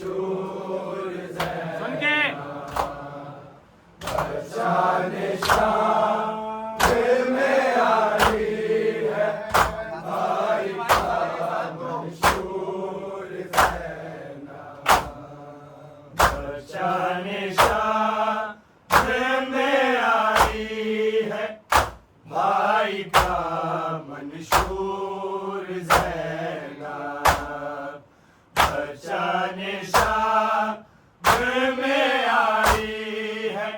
मंशूर सुन के बच्चा निशान दिल में आई है भाई का मंशूर ज़ैना बच्चा निशान दिल में आई है भाई का मंशूर ज़ैना बच्चा निशान दिल में आई है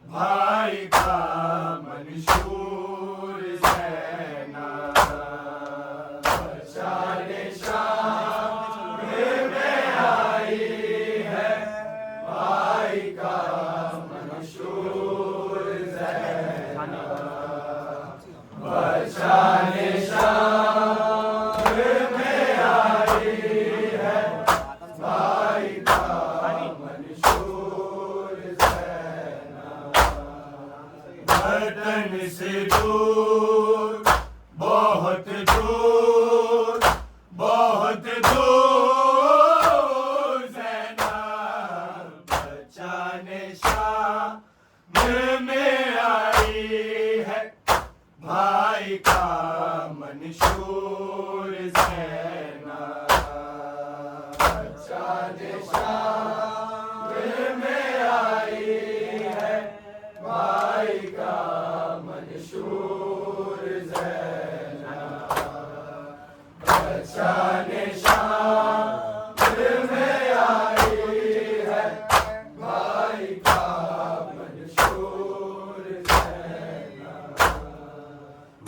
भाई का मंशूर ज़ैना बच्चा निशान दिल में आई है भाई का मंशूर ज़ैना बच्चा निशान दिल में आई है भाई का मंशूर ज़ैना वतन से दूर बहुत दूर ज़ैना बच्चा निशान दिल में आई है भाई का मंशूर ज़ैना बच्चा निशान दिल में आई है भाई का मंशूर ज़ैना बच्चा निशान दिल में आई है भाई का मंशूर ज़ैना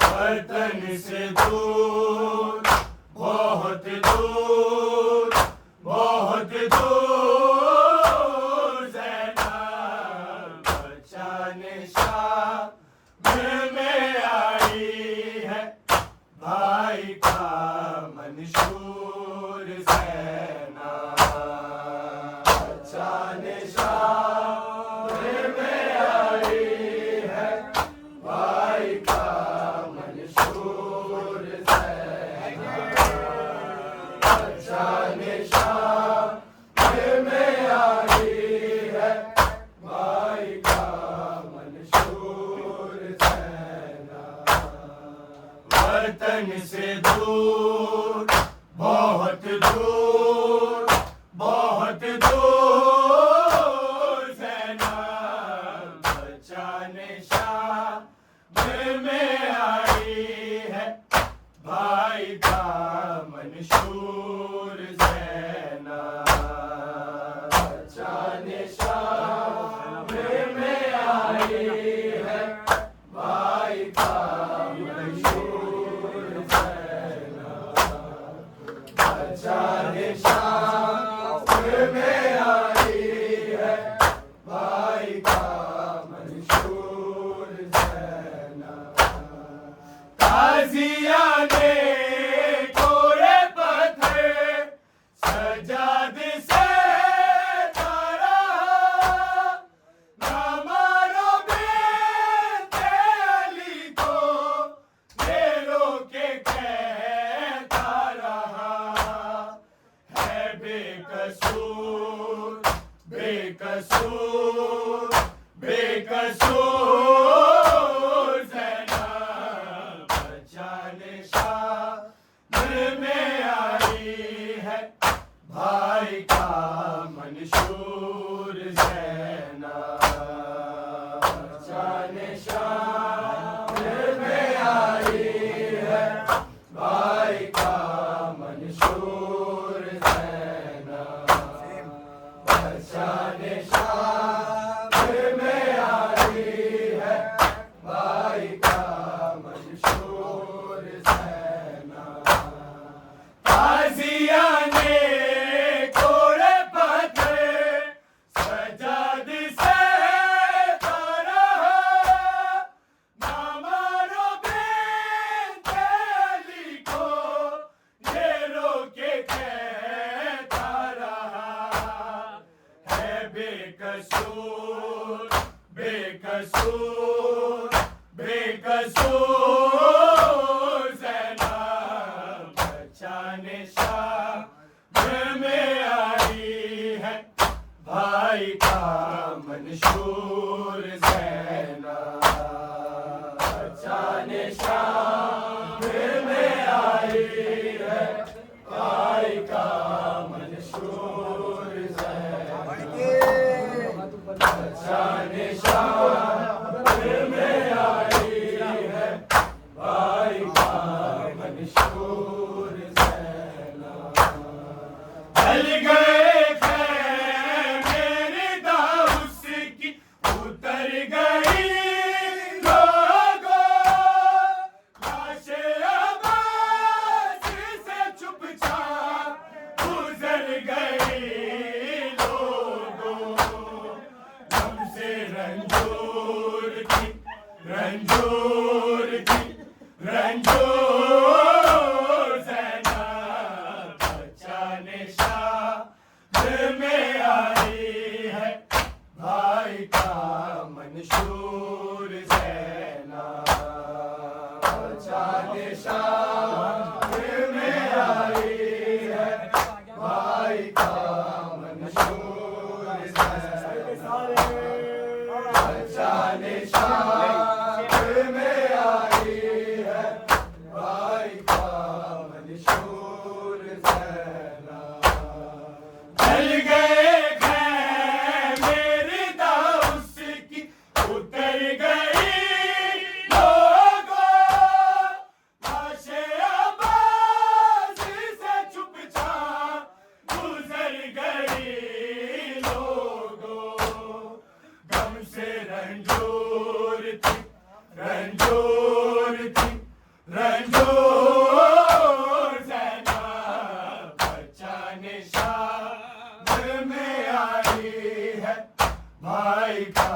वतन से दूर बहुत दूर ज़ैना बच्चा निशान दिल में आई है भाई का मंशूर ज़ैना बच्चा निशान दिल में आई है भाई का मंशूर ज़ैना बच्चा निशान दिल में आई है भाई का मंशूर ज़ैना वतन से दूर बहुत दूर ज़ैना बच्चा निशान दिल में आई है भाई का मंशूर ज़ैना बच्चा निशान दिल में आई है भाई का मंशूर ज़ैना बच्चा निशान दिल में आई है भाई का मंशूर ज़ैना ताज़िया ने कोरे पत्थर सजाद से तारा ना मारो बेटे अली को दिलों के कहता रहा है बेकसूर ज़ैना बच्चा निशान दिल में आई है भाई का मंशूर ज़ैना बच्चा निशान दिल में आई है भाई का मंशूर ज़ैना बच्चा निशान दिल में आई है भाई का मंशूर ज़ैना ताज़िया ने कोरे पत्थर सजाद से तारा ना मारो बेटे अली को ये रोके कहता रहा है बेकसूर ज़ैना बच्चा निशान दिल में आई मंशूर ज़ैनब, अच्छा निशान में आई है भाई का मंशूर ज़ैनब, अच्छा निशान में आई है भाई का मंशूर ज़ैनब। ढल गए मेरी दाऊस की उतर गई लोगों, लाशें अब्बास से चुपचाप गुजर गई लोगों, हमसे रंजूर थी रंजूर थी रंजूर ज़ैनब, अच्छा निशान में आई है भाई का मंशूर ज़ैनब, अच्छा निशान में आई है भाई का मंशूर ज़ैनब, अच्छा निशान में आई है भाई का मंशूर ज़ैनब। ढल गए मेरी दाऊस की उतर गई लोगों, लाशें अब्बास से चुपचाप गुजर गई लोगों, गम से रंजूर थी रंजूर थी रंजूर ज़ैनब, अच्छा निशान में आई है भाई का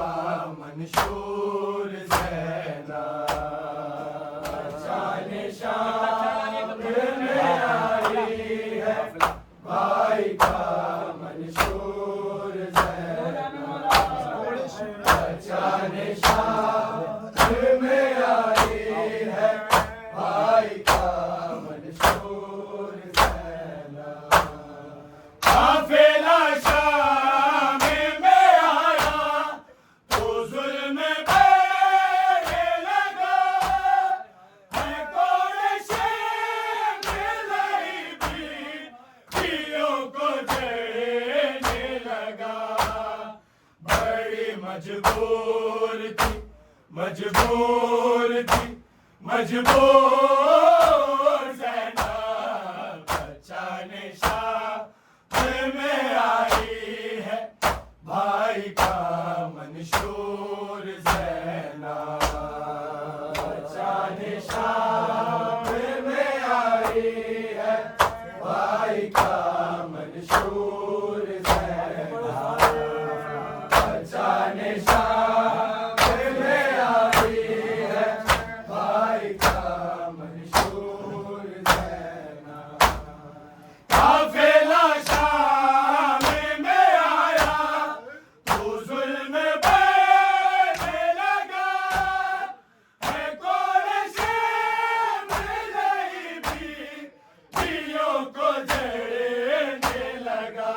मंशूर ज़ैनब, अच्छा निशान में आई है भाई का मंशूर ज़ैनब, अच्छा निशान में आई है भाई का मंशूर ज़ैनब। काफ़िला शाम में आया तो जुल्म बढ़ने लगा, है क़ुरैश में लई बीवियों को जड़ने लगा, बड़ी मजबूर थी मजबूर थी मजबूर ज़ैनब, अच्छा निशान में आई है भाई का मंशूर ज़ैनब, अच्छा निशान में आई है भाई का मंशूर ज़ैनब, अच्छा निशान में आई है भाई का मंशूर ज़ैनब। काफ़िला शाम में आया तो जुल्म बढ़ने लगा, है क़ुरैश में लई बीवियों को जड़ने लगा,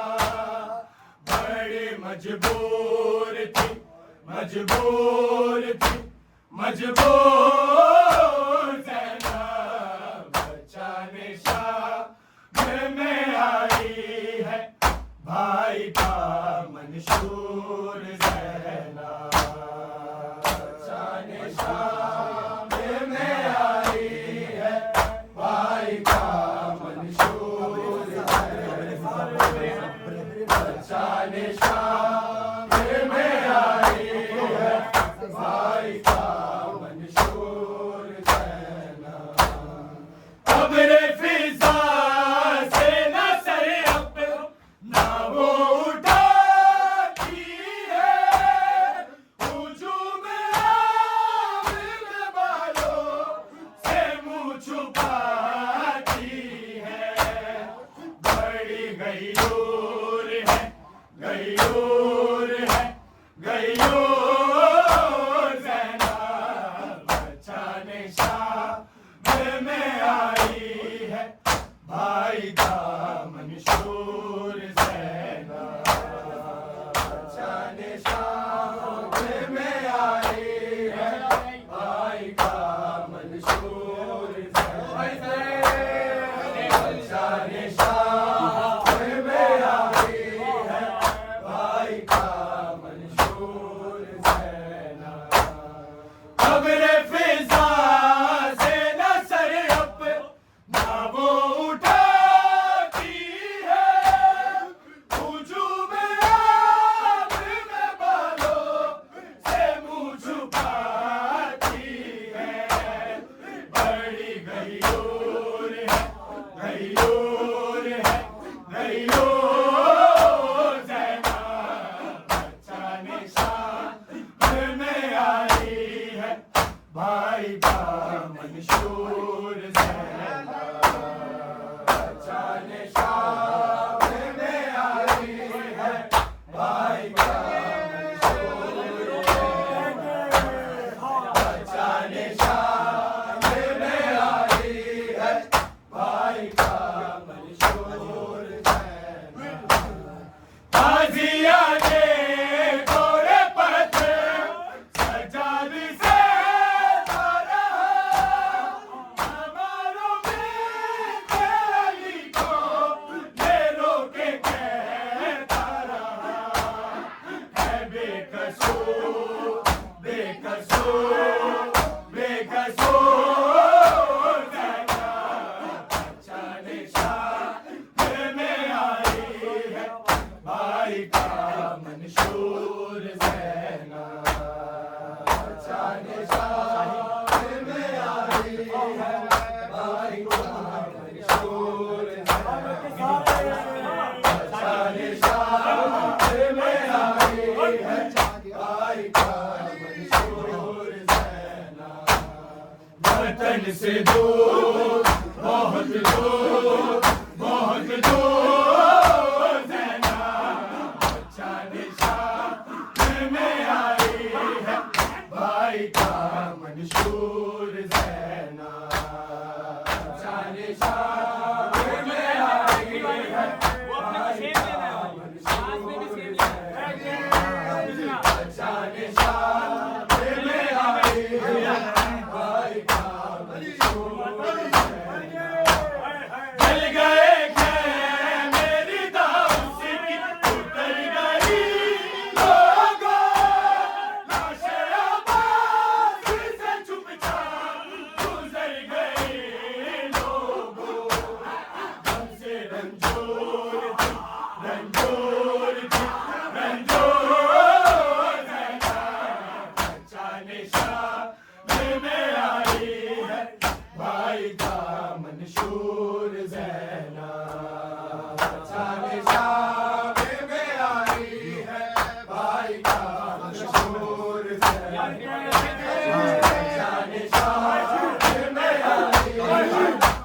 बड़ी मजबूर थी मजबूर थी मजबूर ज़ैनब, अच्छा निशान में आई है भाई का मंशूर ज़ैनब, अच्छा निशान में आई है भाई का मंशूर ज़ैनब, अच्छा निशान में आई है भाई का मंशूर ज़ैनब। क़ब्र फ़िज़ा से न सर अपना वो उठाती है, हुजूम आमिर बालों से मुँह छुपाती है, बड़ी गयूर है गयूर भाई का मंशूर ज़ैना जाने शाह में आई है भाई का मंशूर ज़ैना जाने शाह में आई है भाई का मंशूर ज़ैना वतन से दूर बहुत दूर बहुत दूर ज़ैना जाने शाह में आई है भाई का मंशूर ज़ैना जाने शाह में आई है भाई का मंशूर ज़ैना जाने शाह में आई है भाई का मंशूर ज़ैना जल गए मेरी दाऊद की उतर गई लोगों लाशें आबाद से चुपचाप गुजर गई लोगों हमसे रंजोर थी रंजोर थी रंजोर ज़ैना जाने शाह में आई है भाई का मंशूर ज़ैना जाने शाह में आई है भाई का मंशूर ज़ैना जाने शाह में आई है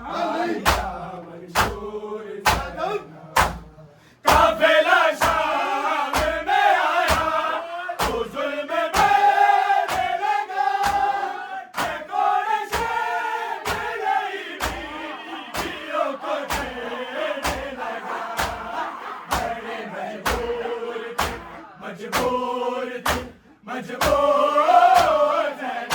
भाई का मंशूर ज़ैना काफिला शाम में आया तो जुल्म बढ़ने लगा को देने लगा बड़े मजबूर थी मजबूर थी